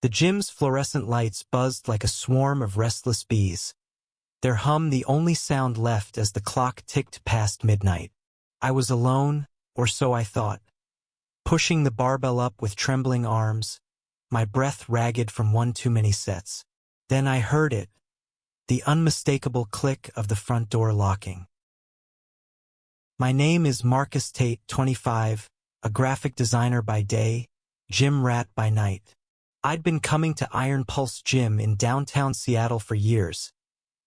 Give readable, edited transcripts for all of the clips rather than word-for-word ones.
The gym's fluorescent lights buzzed like a swarm of restless bees, their hum the only sound left as the clock ticked past midnight. I was alone, or so I thought, pushing the barbell up with trembling arms, my breath ragged from one too many sets. Then I heard it, the unmistakable click of the front door locking. My name is Marcus Tate, 25, a graphic designer by day, gym rat by night. I'd been coming to Iron Pulse Gym in downtown Seattle for years,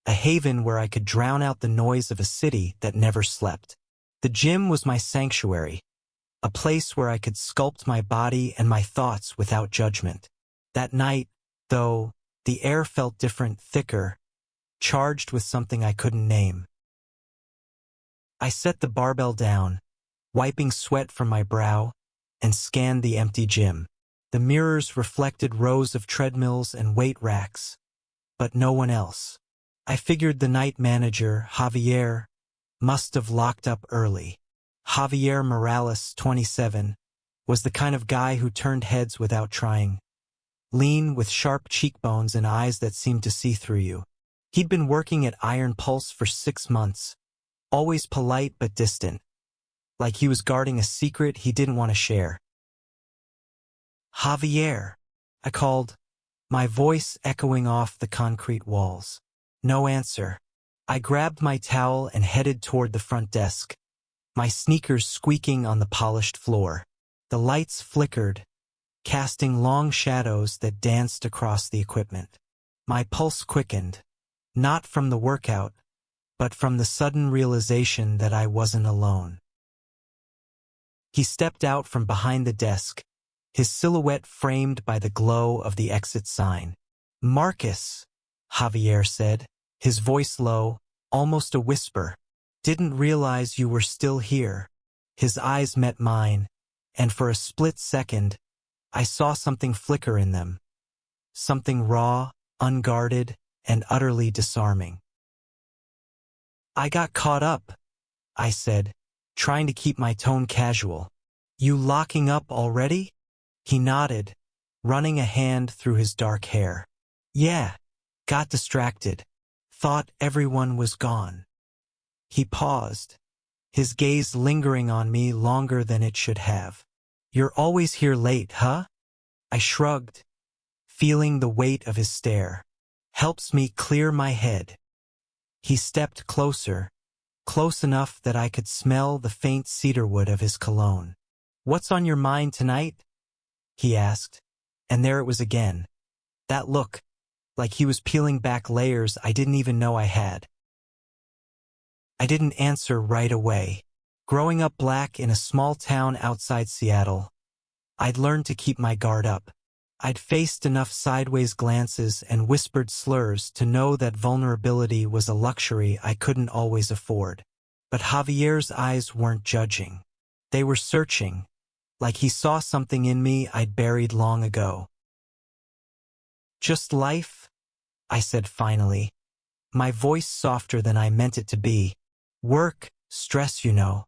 a haven where I could drown out the noise of a city that never slept. The gym was my sanctuary, a place where I could sculpt my body and my thoughts without judgment. That night, though, the air felt different, thicker, charged with something I couldn't name. I set the barbell down, wiping sweat from my brow, and scanned the empty gym. The mirrors reflected rows of treadmills and weight racks, but no one else. I figured the night manager, Javier, must have locked up early. Javier Morales, 27, was the kind of guy who turned heads without trying, lean with sharp cheekbones and eyes that seemed to see through you. He'd been working at Iron Pulse for 6 months, always polite but distant, like he was guarding a secret he didn't want to share. Javier, I called, my voice echoing off the concrete walls. No answer. I grabbed my towel and headed toward the front desk, my sneakers squeaking on the polished floor. The lights flickered, casting long shadows that danced across the equipment. My pulse quickened, not from the workout, but from the sudden realization that I wasn't alone. He stepped out from behind the desk, his silhouette framed by the glow of the exit sign. "Marcus," Javier said, his voice low, almost a whisper. "Didn't realize you were still here." His eyes met mine, and for a split second, I saw something flicker in them. Something raw, unguarded, and utterly disarming. "I got caught up," I said, trying to keep my tone casual. "You locking up already?" He nodded, running a hand through his dark hair. "Yeah, got distracted. Thought everyone was gone." He paused, his gaze lingering on me longer than it should have. "You're always here late, huh?" I shrugged, feeling the weight of his stare. "Helps me clear my head." He stepped closer, close enough that I could smell the faint cedarwood of his cologne. "What's on your mind tonight?" he asked, and there it was again. That look, like he was peeling back layers I didn't even know I had. I didn't answer right away. Growing up black in a small town outside Seattle, I'd learned to keep my guard up. I'd faced enough sideways glances and whispered slurs to know that vulnerability was a luxury I couldn't always afford. But Javier's eyes weren't judging. They were searching, like he saw something in me I'd buried long ago. "Just life?" I said finally, my voice softer than I meant it to be. "Work, stress, you know."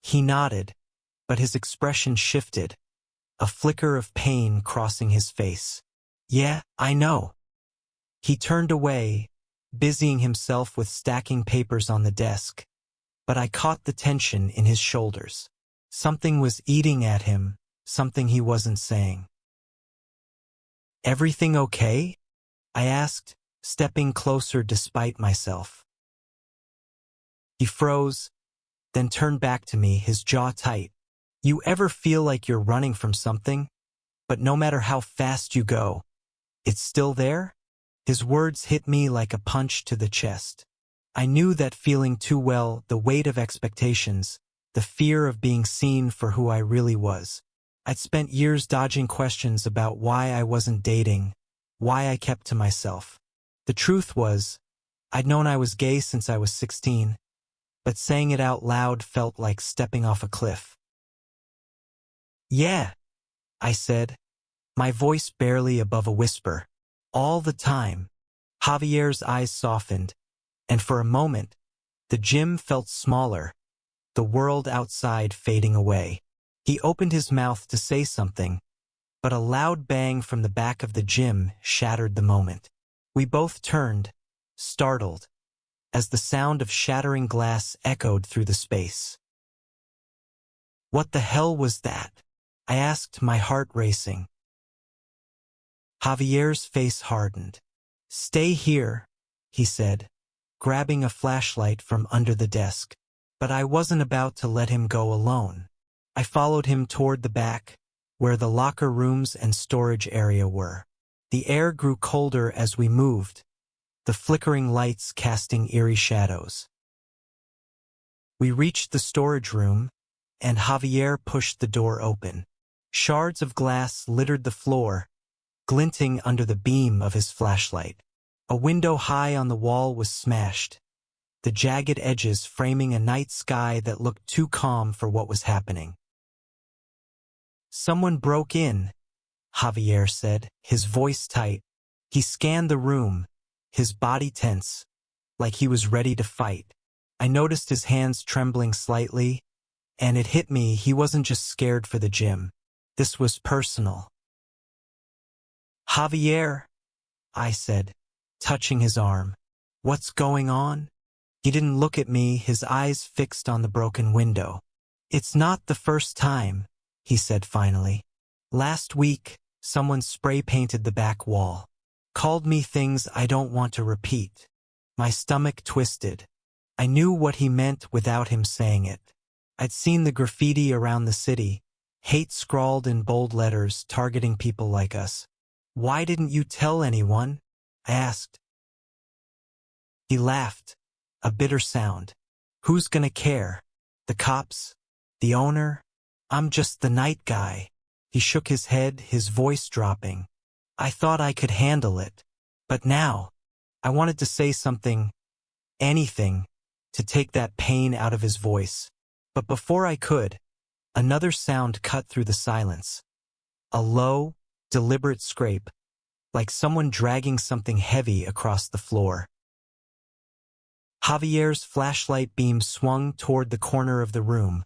He nodded, but his expression shifted, a flicker of pain crossing his face. "Yeah, I know." He turned away, busying himself with stacking papers on the desk, but I caught the tension in his shoulders. Something was eating at him, something he wasn't saying. "Everything okay?" I asked, stepping closer despite myself. He froze, then turned back to me, his jaw tight. "You ever feel like you're running from something, but no matter how fast you go, it's still there?" His words hit me like a punch to the chest. I knew that feeling too well, the weight of expectations, the fear of being seen for who I really was. I'd spent years dodging questions about why I wasn't dating, why I kept to myself. The truth was, I'd known I was gay since I was 16, but saying it out loud felt like stepping off a cliff. "Yeah," I said, my voice barely above a whisper. "All the time." Javier's eyes softened, and for a moment, the gym felt smaller, the world outside fading away. He opened his mouth to say something, but a loud bang from the back of the gym shattered the moment. We both turned, startled, as the sound of shattering glass echoed through the space. "What the hell was that?" I asked, my heart racing. Javier's face hardened. "Stay here," he said, grabbing a flashlight from under the desk. But I wasn't about to let him go alone. I followed him toward the back, where the locker rooms and storage area were. The air grew colder as we moved, the flickering lights casting eerie shadows. We reached the storage room, and Javier pushed the door open. Shards of glass littered the floor, glinting under the beam of his flashlight. A window high on the wall was smashed, the jagged edges framing a night sky that looked too calm for what was happening. "Someone broke in," Javier said, his voice tight. He scanned the room, his body tense, like he was ready to fight. I noticed his hands trembling slightly, and it hit me he wasn't just scared for the gym. This was personal. "Javier," I said, touching his arm. "What's going on?" He didn't look at me, his eyes fixed on the broken window. "It's not the first time," he said finally. "Last week, someone spray-painted the back wall. Called me things I don't want to repeat." My stomach twisted. I knew what he meant without him saying it. I'd seen the graffiti around the city, hate scrawled in bold letters targeting people like us. "Why didn't you tell anyone?" I asked. He laughed, a bitter sound. "Who's gonna care? The cops? The owner? I'm just the night guy." He shook his head, his voice dropping. "I thought I could handle it. But now," I wanted to say something, anything, to take that pain out of his voice. But before I could, another sound cut through the silence. A low, deliberate scrape, like someone dragging something heavy across the floor. Javier's flashlight beam swung toward the corner of the room,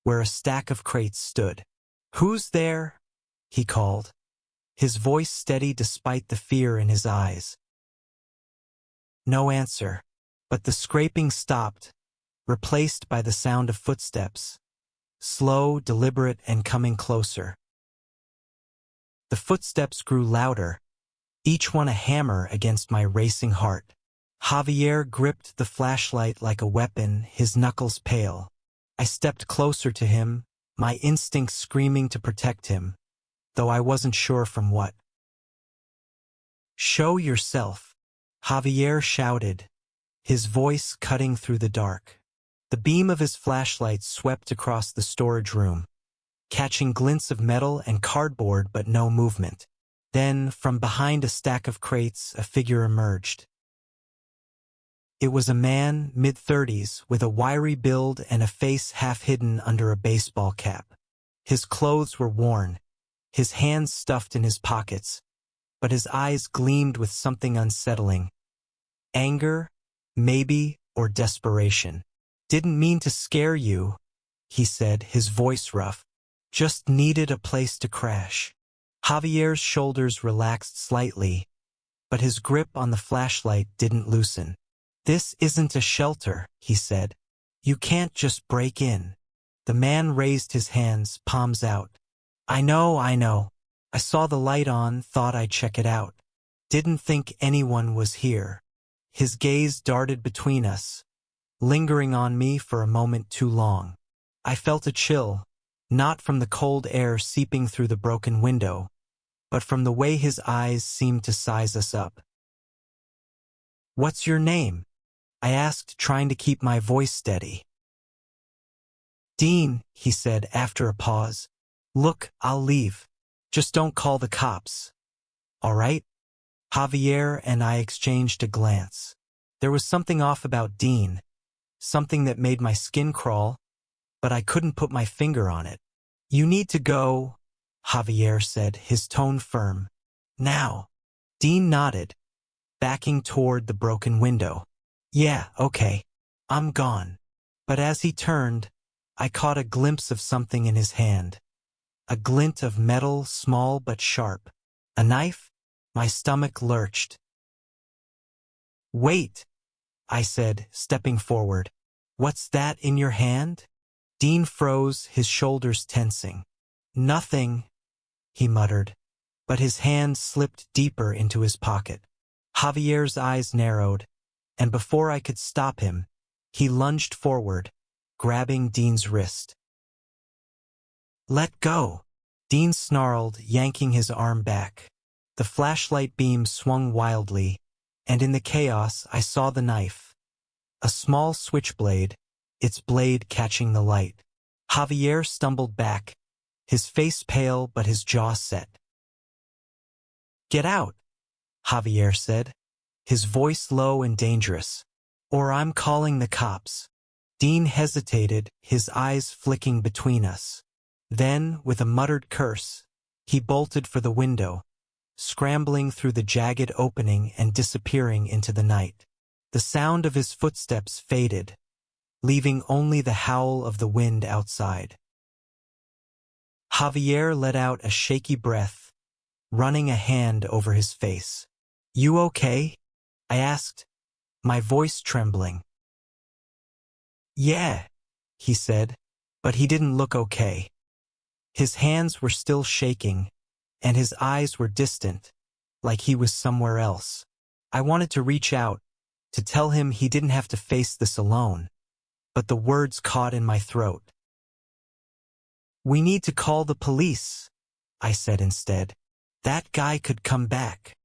where a stack of crates stood. "Who's there?" he called, his voice steady despite the fear in his eyes. No answer, but the scraping stopped, replaced by the sound of footsteps, slow, deliberate, and coming closer. The footsteps grew louder, each one a hammer against my racing heart. Javier gripped the flashlight like a weapon, his knuckles pale. I stepped closer to him, my instincts screaming to protect him, though I wasn't sure from what. "Show yourself," Javier shouted, his voice cutting through the dark. The beam of his flashlight swept across the storage room, catching glints of metal and cardboard but no movement. Then, from behind a stack of crates, a figure emerged. It was a man, mid-30s, with a wiry build and a face half hidden under a baseball cap. His clothes were worn, his hands stuffed in his pockets, but his eyes gleamed with something unsettling. Anger, maybe, or desperation. "Didn't mean to scare you," he said, his voice rough. "Just needed a place to crash." Javier's shoulders relaxed slightly, but his grip on the flashlight didn't loosen. "This isn't a shelter," he said. "You can't just break in." The man raised his hands, palms out. I know. I saw the light on, thought I'd check it out. Didn't think anyone was here." His gaze darted between us, lingering on me for a moment too long. I felt a chill, not from the cold air seeping through the broken window, but from the way his eyes seemed to size us up. "What's your name?" I asked, trying to keep my voice steady. "Dean," he said after a pause. "Look, I'll leave. Just don't call the cops. All right?" Javier and I exchanged a glance. There was something off about Dean, something that made my skin crawl, but I couldn't put my finger on it. "You need to go," Javier said, his tone firm. "Now." Dean nodded, backing toward the broken window. "Yeah, okay. I'm gone." But as he turned, I caught a glimpse of something in his hand. A glint of metal, small but sharp. A knife? My stomach lurched. "Wait," I said, stepping forward. "What's that in your hand?" Dean froze, his shoulders tensing. "Nothing," he muttered, but his hand slipped deeper into his pocket. Javier's eyes narrowed, and before I could stop him, he lunged forward, grabbing Dean's wrist. "Let go!" Dean snarled, yanking his arm back. The flashlight beam swung wildly, and in the chaos I saw the knife. A small switchblade, its blade catching the light. Javier stumbled back, his face pale but his jaw set. "Get out," Javier said, his voice low and dangerous. "Or I'm calling the cops." Dean hesitated, his eyes flicking between us. Then, with a muttered curse, he bolted for the window, scrambling through the jagged opening and disappearing into the night. The sound of his footsteps faded, leaving only the howl of the wind outside. Javier let out a shaky breath, running a hand over his face. "You okay?" I asked, my voice trembling. "Yeah," he said, but he didn't look okay. His hands were still shaking, and his eyes were distant, like he was somewhere else. I wanted to reach out, to tell him he didn't have to face this alone, but the words caught in my throat. "We need to call the police," I said instead. "That guy could come back."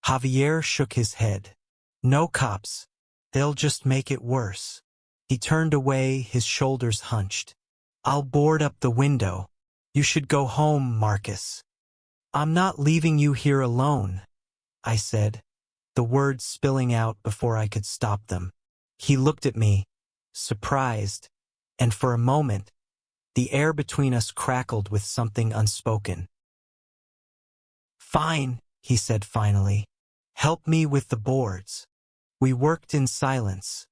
Javier shook his head. "No cops. They'll just make it worse." He turned away, his shoulders hunched. "I'll board up the window. You should go home, Marcus." "I'm not leaving you here alone," I said, the words spilling out before I could stop them. He looked at me, surprised, and for a moment, the air between us crackled with something unspoken. "Fine," he said finally. "Help me with the boards." We worked in silence,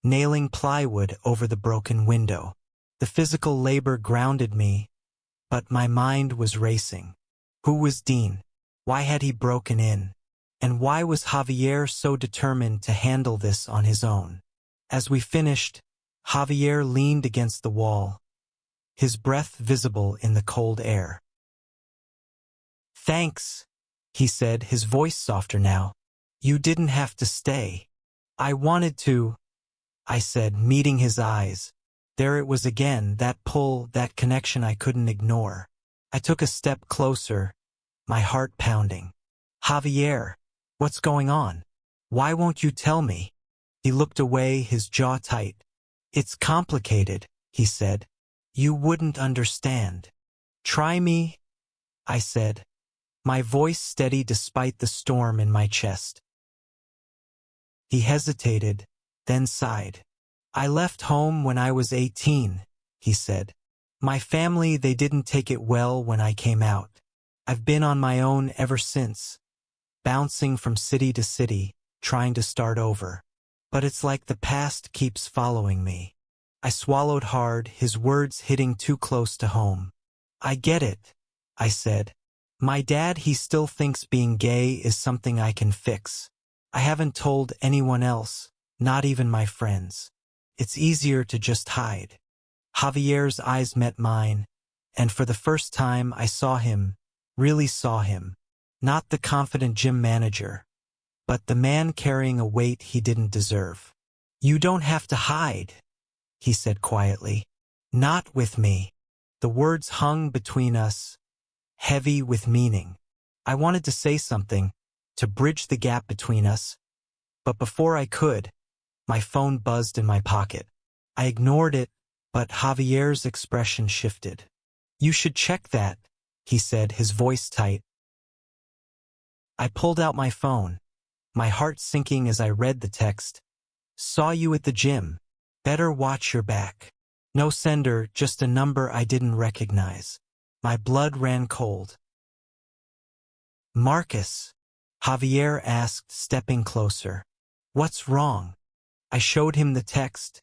nailing plywood over the broken window. The physical labor grounded me, but my mind was racing. Who was Dean? Why had he broken in? And why was Javier so determined to handle this on his own? As we finished, Javier leaned against the wall, his breath visible in the cold air. "Thanks," he said, his voice softer now. "You didn't have to stay." "I wanted to," I said, meeting his eyes. There it was again, that pull, that connection I couldn't ignore. I took a step closer, my heart pounding. "Javier, what's going on? Why won't you tell me?" He looked away, his jaw tight. "It's complicated," he said. "You wouldn't understand." "Try me," I said, my voice steady despite the storm in my chest. He hesitated, then sighed. "I left home when I was 18, he said. "My family, they didn't take it well when I came out. I've been on my own ever since, bouncing from city to city, trying to start over. But it's like the past keeps following me." I swallowed hard, his words hitting too close to home. "I get it," I said. "My dad, he still thinks being gay is something I can fix. I haven't told anyone else, not even my friends. It's easier to just hide." Javier's eyes met mine, and for the first time I saw him, really saw him. Not the confident gym manager, but the man carrying a weight he didn't deserve. "You don't have to hide," he said quietly. "Not with me." The words hung between us, heavy with meaning. I wanted to say something, to bridge the gap between us, but before I could, my phone buzzed in my pocket. I ignored it, but Javier's expression shifted. "You should check that," he said, his voice tight. I pulled out my phone, my heart sinking as I read the text. "Saw you at the gym. Better watch your back." No sender, just a number I didn't recognize. My blood ran cold. "Marcus," Javier asked, stepping closer. "What's wrong?" I showed him the text,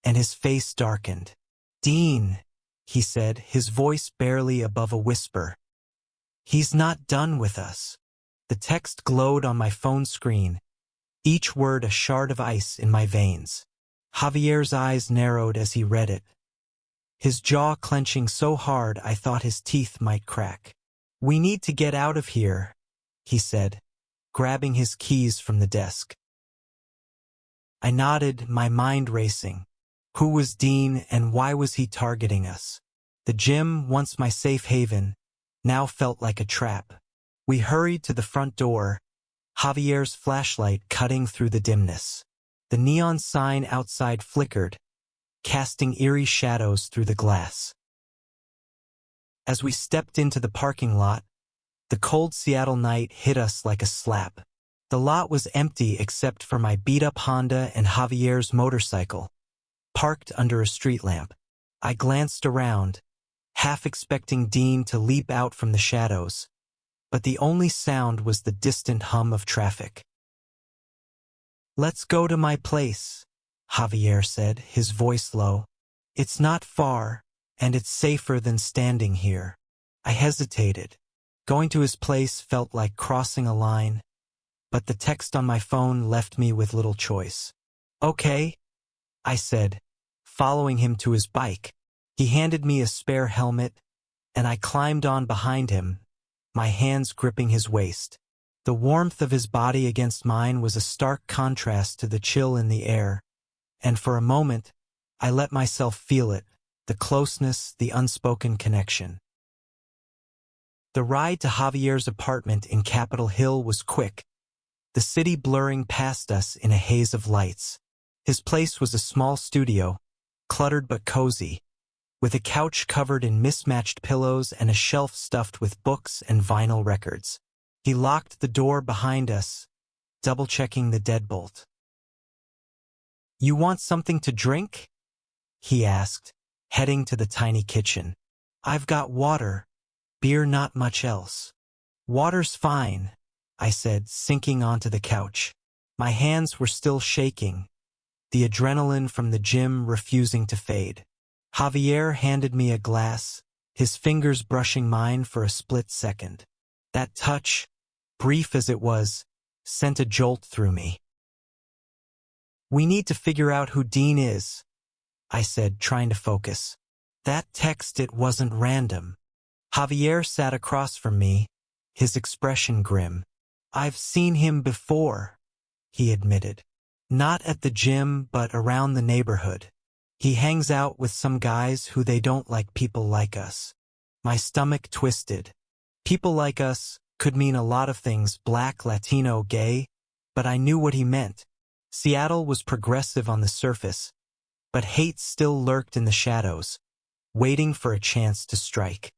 and his face darkened. "Dean," he said, his voice barely above a whisper. He's not done with us. The text glowed on my phone screen, each word a shard of ice in my veins. Javier's eyes narrowed as he read it, his jaw clenching so hard I thought his teeth might crack. We need to get out of here, he said, grabbing his keys from the desk. I nodded, my mind racing. Who was Dean and why was he targeting us? The gym, once my safe haven, now felt like a trap. We hurried to the front door, Javier's flashlight cutting through the dimness. The neon sign outside flickered, casting eerie shadows through the glass. As we stepped into the parking lot, the cold Seattle night hit us like a slap. The lot was empty except for my beat-up Honda and Javier's motorcycle, parked under a street lamp. I glanced around, half expecting Dean to leap out from the shadows, but the only sound was the distant hum of traffic. Let's go to my place, Javier said, his voice low. It's not far, and it's safer than standing here. I hesitated. Going to his place felt like crossing a line, but the text on my phone left me with little choice. Okay, I said, following him to his bike. He handed me a spare helmet, and I climbed on behind him, my hands gripping his waist. The warmth of his body against mine was a stark contrast to the chill in the air, and for a moment, I let myself feel it, the closeness, the unspoken connection. The ride to Javier's apartment in Capitol Hill was quick, the city blurring past us in a haze of lights. His place was a small studio, cluttered but cozy, with a couch covered in mismatched pillows and a shelf stuffed with books and vinyl records. He locked the door behind us, double-checking the deadbolt. You want something to drink? He asked, heading to the tiny kitchen. I've got water, beer, not much else. Water's fine, I said, sinking onto the couch. My hands were still shaking, the adrenaline from the gym refusing to fade. Javier handed me a glass, his fingers brushing mine for a split second. That touch, brief as it was, sent a jolt through me. We need to figure out who Dean is, I said, trying to focus. That text, it wasn't random. Javier sat across from me, his expression grim. I've seen him before, he admitted. Not at the gym, but around the neighborhood. He hangs out with some guys who they don't like people like us. My stomach twisted. People like us could mean a lot of things, black, Latino, gay, but I knew what he meant. Seattle was progressive on the surface, but hate still lurked in the shadows, waiting for a chance to strike.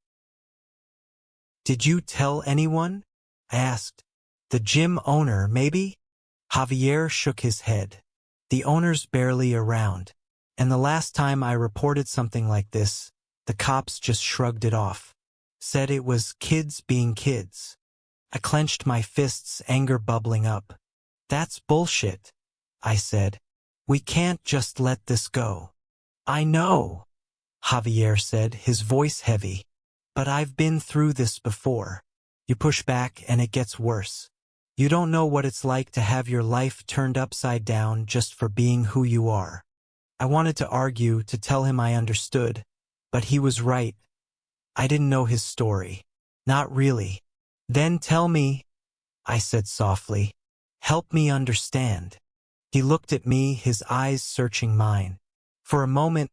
Did you tell anyone? I asked. The gym owner, maybe? Javier shook his head. The owner's barely around. And the last time I reported something like this, the cops just shrugged it off. Said it was kids being kids. I clenched my fists, anger bubbling up. That's bullshit, I said. We can't just let this go. I know, Javier said, his voice heavy. But I've been through this before. You push back and it gets worse. You don't know what it's like to have your life turned upside down just for being who you are. I wanted to argue, to tell him I understood, but he was right. I didn't know his story. Not really. Then tell me, I said softly. Help me understand. He looked at me, his eyes searching mine. For a moment,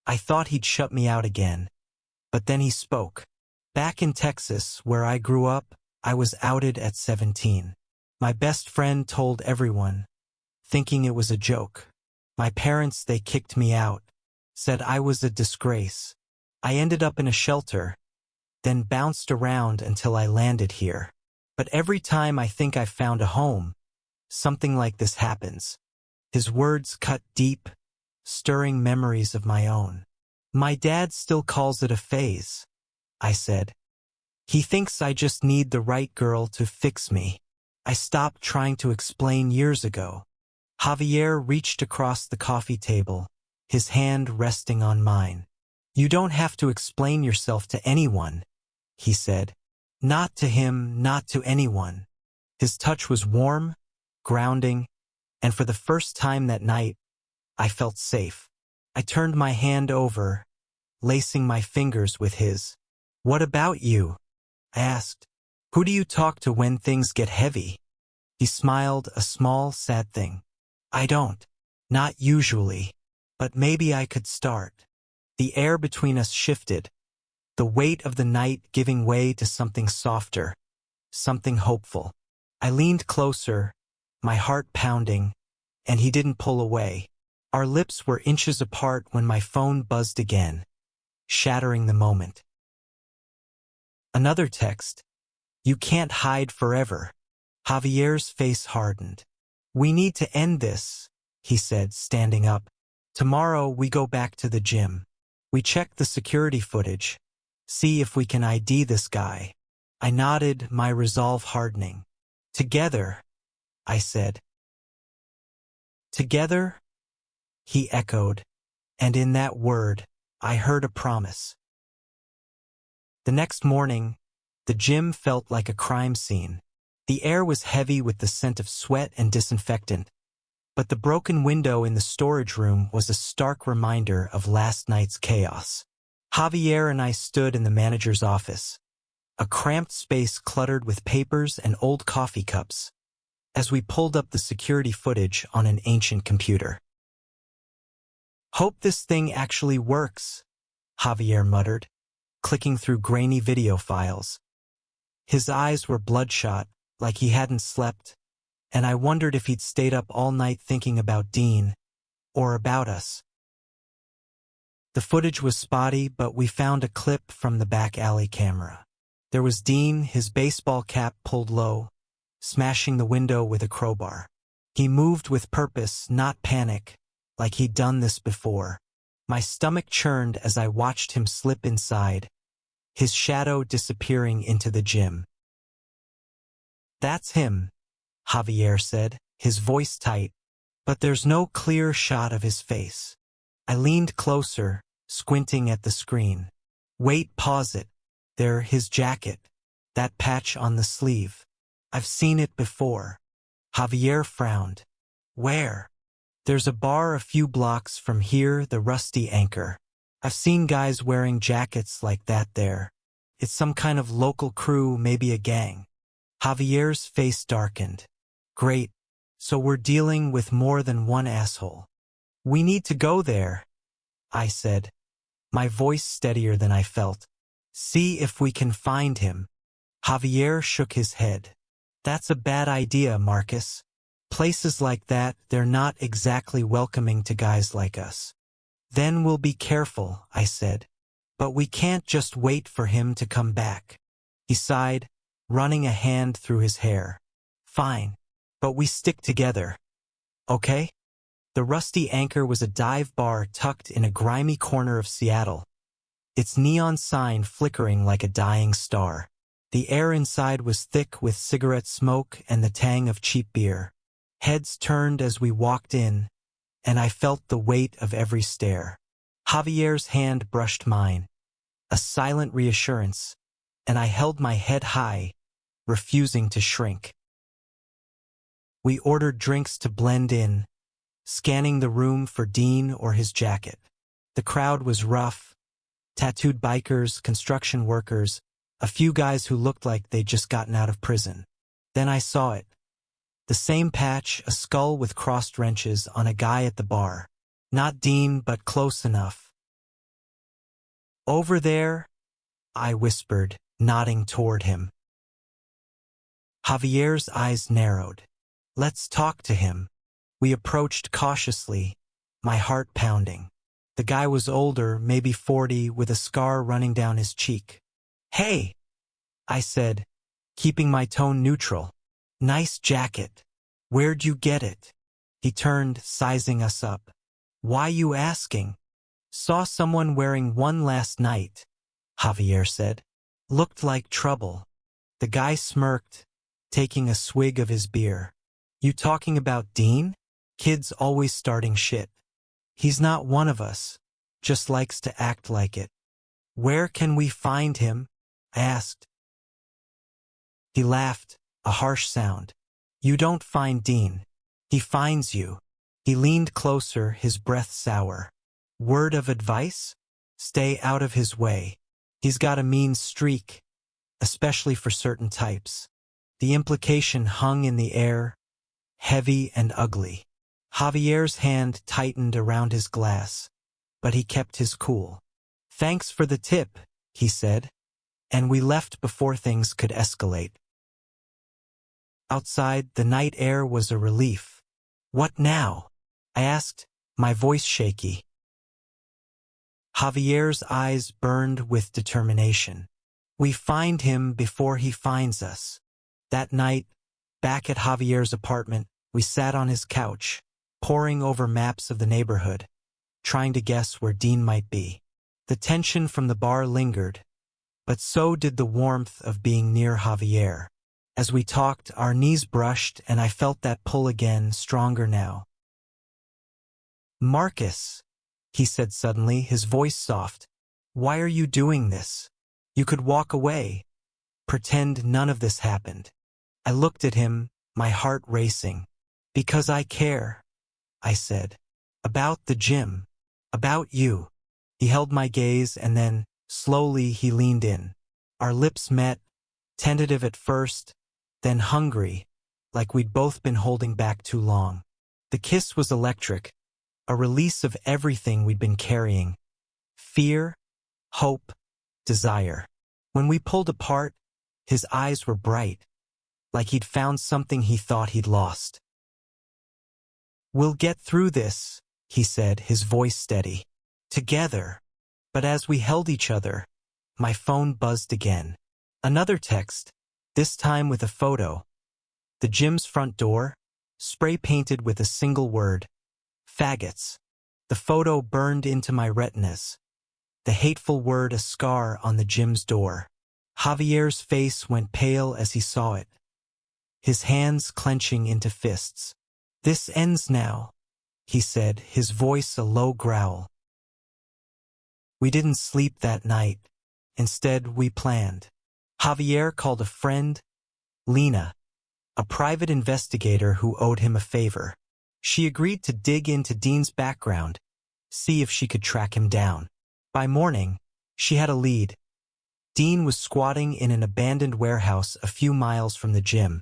I thought he'd shut me out again. But then he spoke. Back in Texas, where I grew up, I was outed at 17. My best friend told everyone, thinking it was a joke. My parents, they kicked me out, said I was a disgrace. I ended up in a shelter, then bounced around until I landed here. But every time I think I've found a home, something like this happens. His words cut deep, stirring memories of my own. My dad still calls it a phase, I said. He thinks I just need the right girl to fix me. I stopped trying to explain years ago. Javier reached across the coffee table, his hand resting on mine. You don't have to explain yourself to anyone, he said. Not to him, not to anyone. His touch was warm, grounding, and for the first time that night, I felt safe. I turned my hand over, lacing my fingers with his. What about you? I asked. Who do you talk to when things get heavy? He smiled, a small, sad thing. I don't. Not usually. But maybe I could start. The air between us shifted, the weight of the night giving way to something softer, something hopeful. I leaned closer, my heart pounding, and he didn't pull away. Our lips were inches apart when my phone buzzed again, shattering the moment. Another text. You can't hide forever. Javier's face hardened. We need to end this, he said, standing up. Tomorrow we go back to the gym. We check the security footage, see if we can ID this guy. I nodded, my resolve hardening. Together, I said. Together? He echoed, and in that word, I heard a promise. The next morning, the gym felt like a crime scene. The air was heavy with the scent of sweat and disinfectant, but the broken window in the storage room was a stark reminder of last night's chaos. Javier and I stood in the manager's office, a cramped space cluttered with papers and old coffee cups, as we pulled up the security footage on an ancient computer. Hope this thing actually works, Javier muttered, clicking through grainy video files. His eyes were bloodshot, like he hadn't slept, and I wondered if he'd stayed up all night thinking about Dean, or about us. The footage was spotty, but we found a clip from the back alley camera. There was Dean, his baseball cap pulled low, smashing the window with a crowbar. He moved with purpose, not panic, like he'd done this before. My stomach churned as I watched him slip inside, his shadow disappearing into the gym. That's him, Javier said, his voice tight, but there's no clear shot of his face. I leaned closer, squinting at the screen. Wait, pause it. There, his jacket. That patch on the sleeve. I've seen it before. Javier frowned. Where? There's a bar a few blocks from here, the Rusty Anchor. I've seen guys wearing jackets like that there. It's some kind of local crew, maybe a gang. Javier's face darkened. Great. So we're dealing with more than one asshole. We need to go there, I said, my voice steadier than I felt. See if we can find him. Javier shook his head. That's a bad idea, Marcus. Places like that, they're not exactly welcoming to guys like us. Then we'll be careful, I said. But we can't just wait for him to come back. He sighed, running a hand through his hair. Fine. But we stick together. Okay? The Rusty Anchor was a dive bar tucked in a grimy corner of Seattle, its neon sign flickering like a dying star. The air inside was thick with cigarette smoke and the tang of cheap beer. Heads turned as we walked in, and I felt the weight of every stare. Javier's hand brushed mine, a silent reassurance, and I held my head high, refusing to shrink. We ordered drinks to blend in, scanning the room for Dean or his jacket. The crowd was rough, tattooed bikers, construction workers, a few guys who looked like they'd just gotten out of prison. Then I saw it. The same patch, a skull with crossed wrenches on a guy at the bar. Not Dean, but close enough. Over there, I whispered, nodding toward him. Javier's eyes narrowed. Let's talk to him. We approached cautiously, my heart pounding. The guy was older, maybe 40, with a scar running down his cheek. Hey, I said, keeping my tone neutral. Nice jacket. Where'd you get it? He turned, sizing us up. Why you asking? Saw someone wearing one last night, Javier said. Looked like trouble. The guy smirked, taking a swig of his beer. You talking about Dean? Kid's always starting shit. He's not one of us. just likes to act like it. Where can we find him? I asked. He laughed, a harsh sound. You don't find Dean. He finds you. He leaned closer, his breath sour. Word of advice? Stay out of his way. He's got a mean streak, especially for certain types. The implication hung in the air, heavy and ugly. Javier's hand tightened around his glass, but he kept his cool. Thanks for the tip, he said, and we left before things could escalate. Outside, the night air was a relief. What now? I asked, my voice shaky. Javier's eyes burned with determination. We find him before he finds us. That night, back at Javier's apartment, we sat on his couch, poring over maps of the neighborhood, trying to guess where Dean might be. The tension from the bar lingered, but so did the warmth of being near Javier. As we talked, our knees brushed, and I felt that pull again, stronger now. Marcus, he said suddenly, his voice soft. Why are you doing this? You could walk away. Pretend none of this happened. I looked at him, my heart racing. Because I care, I said. About the gym. About you. He held my gaze, and then, slowly, he leaned in. Our lips met, tentative at first, then hungry, like we'd both been holding back too long. The kiss was electric, a release of everything we'd been carrying. Fear, hope, desire. When we pulled apart, his eyes were bright, like he'd found something he thought he'd lost. We'll get through this, he said, his voice steady. Together. But as we held each other, my phone buzzed again. Another text, this time with a photo. The gym's front door, spray-painted with a single word. Faggots. The photo burned into my retinas. The hateful word a scar on the gym's door. Javier's face went pale as he saw it, his hands clenching into fists. This ends now, he said, his voice a low growl. We didn't sleep that night. Instead, we planned. Javier called a friend, Lena, a private investigator who owed him a favor. She agreed to dig into Dean's background, see if she could track him down. By morning, she had a lead. Dean was squatting in an abandoned warehouse a few miles from the gym,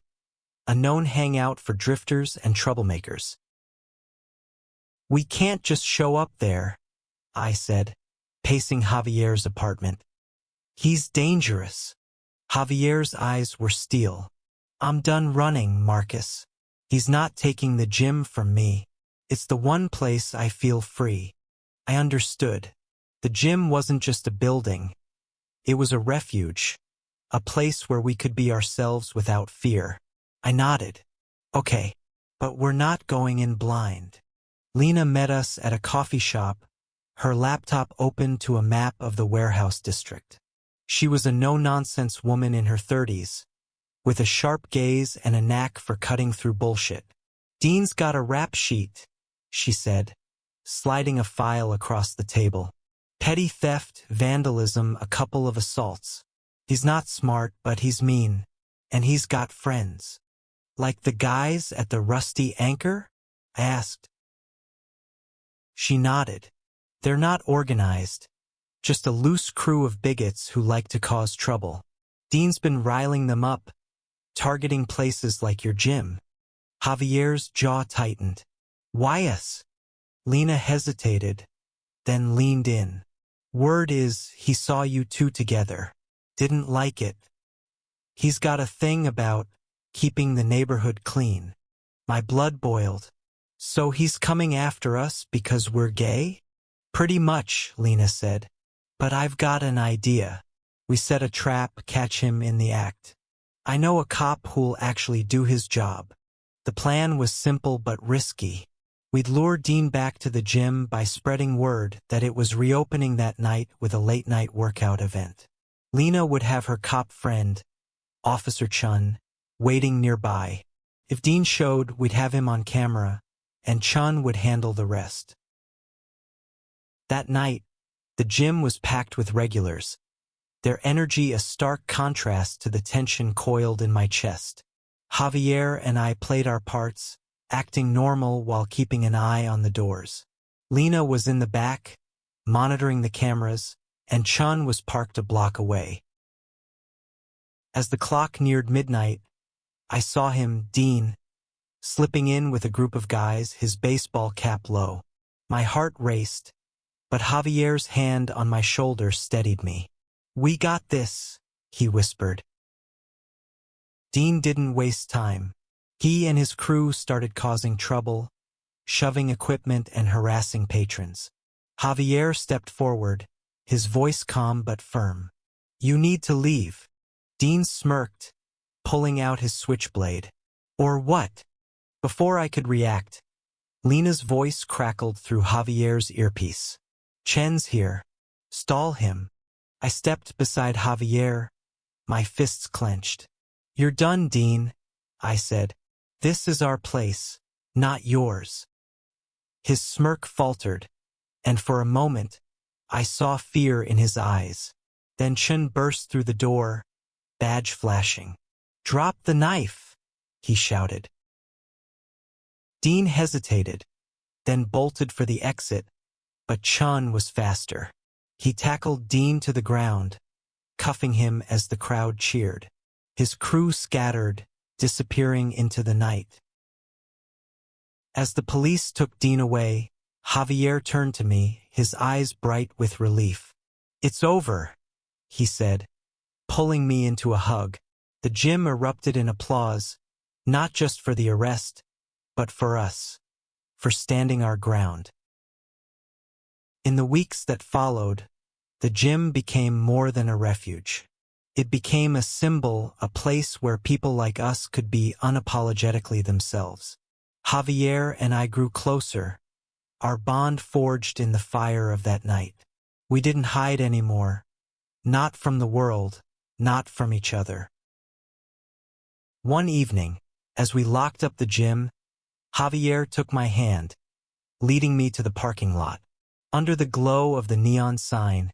a known hangout for drifters and troublemakers. We can't just show up there, I said, pacing Javier's apartment. He's dangerous. Javier's eyes were steel. I'm done running, Marcus. He's not taking the gym from me. It's the one place I feel free. I understood. The gym wasn't just a building. It was a refuge, a place where we could be ourselves without fear. I nodded. Okay, but we're not going in blind. Lena met us at a coffee shop, her laptop open to a map of the warehouse district. She was a no-nonsense woman in her 30s, with a sharp gaze and a knack for cutting through bullshit. Dean's got a rap sheet, she said, sliding a file across the table. Petty theft, vandalism, a couple of assaults. He's not smart, but he's mean. And he's got friends. Like the guys at the Rusty Anchor? I asked. She nodded. They're not organized. Just a loose crew of bigots who like to cause trouble. Dean's been riling them up, targeting places like your gym. Javier's jaw tightened. Why us? Lena hesitated, then leaned in. Word is, he saw you two together. Didn't like it. He's got a thing about keeping the neighborhood clean. My blood boiled. So he's coming after us because we're gay? Pretty much, Lena said. But I've got an idea. We set a trap, catch him in the act. I know a cop who'll actually do his job. The plan was simple but risky. We'd lure Dean back to the gym by spreading word that it was reopening that night with a late-night workout event. Lena would have her cop friend, Officer Chun, waiting nearby. If Dean showed, we'd have him on camera, and Chun would handle the rest. That night, the gym was packed with regulars, their energy a stark contrast to the tension coiled in my chest. Javier and I played our parts, acting normal while keeping an eye on the doors. Lena was in the back, monitoring the cameras, and Chun was parked a block away. As the clock neared midnight, I saw him, Dean, slipping in with a group of guys, his baseball cap low. My heart raced, but Javier's hand on my shoulder steadied me. "We got this," he whispered. Dean didn't waste time. He and his crew started causing trouble, shoving equipment and harassing patrons. Javier stepped forward, his voice calm but firm. "You need to leave." Dean smirked, pulling out his switchblade. "Or what?" Before I could react, Lena's voice crackled through Javier's earpiece. "Chen's here. Stall him." I stepped beside Javier, my fists clenched. "You're done, Dean," I said. "This is our place, not yours." His smirk faltered, and for a moment, I saw fear in his eyes. Then Chen burst through the door, badge flashing. "Drop the knife," he shouted. Dean hesitated, then bolted for the exit, but Chun was faster. He tackled Dean to the ground, cuffing him as the crowd cheered. His crew scattered, disappearing into the night. As the police took Dean away, Javier turned to me, his eyes bright with relief. "It's over," he said, pulling me into a hug. The gym erupted in applause, not just for the arrest, but for us, for standing our ground. In the weeks that followed, the gym became more than a refuge. It became a symbol, a place where people like us could be unapologetically themselves. Javier and I grew closer, our bond forged in the fire of that night. We didn't hide anymore, not from the world, not from each other. One evening, as we locked up the gym, Javier took my hand, leading me to the parking lot. Under the glow of the neon sign,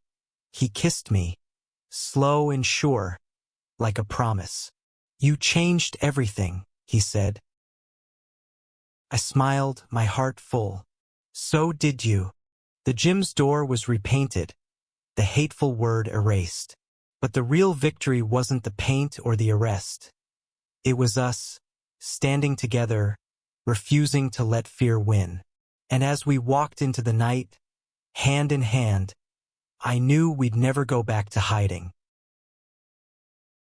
he kissed me, slow and sure, like a promise. "You changed everything," he said. I smiled, my heart full. "So did you." The gym's door was repainted, the hateful word erased. But the real victory wasn't the paint or the arrest. It was us, standing together, refusing to let fear win. And as we walked into the night, hand in hand, I knew we'd never go back to hiding.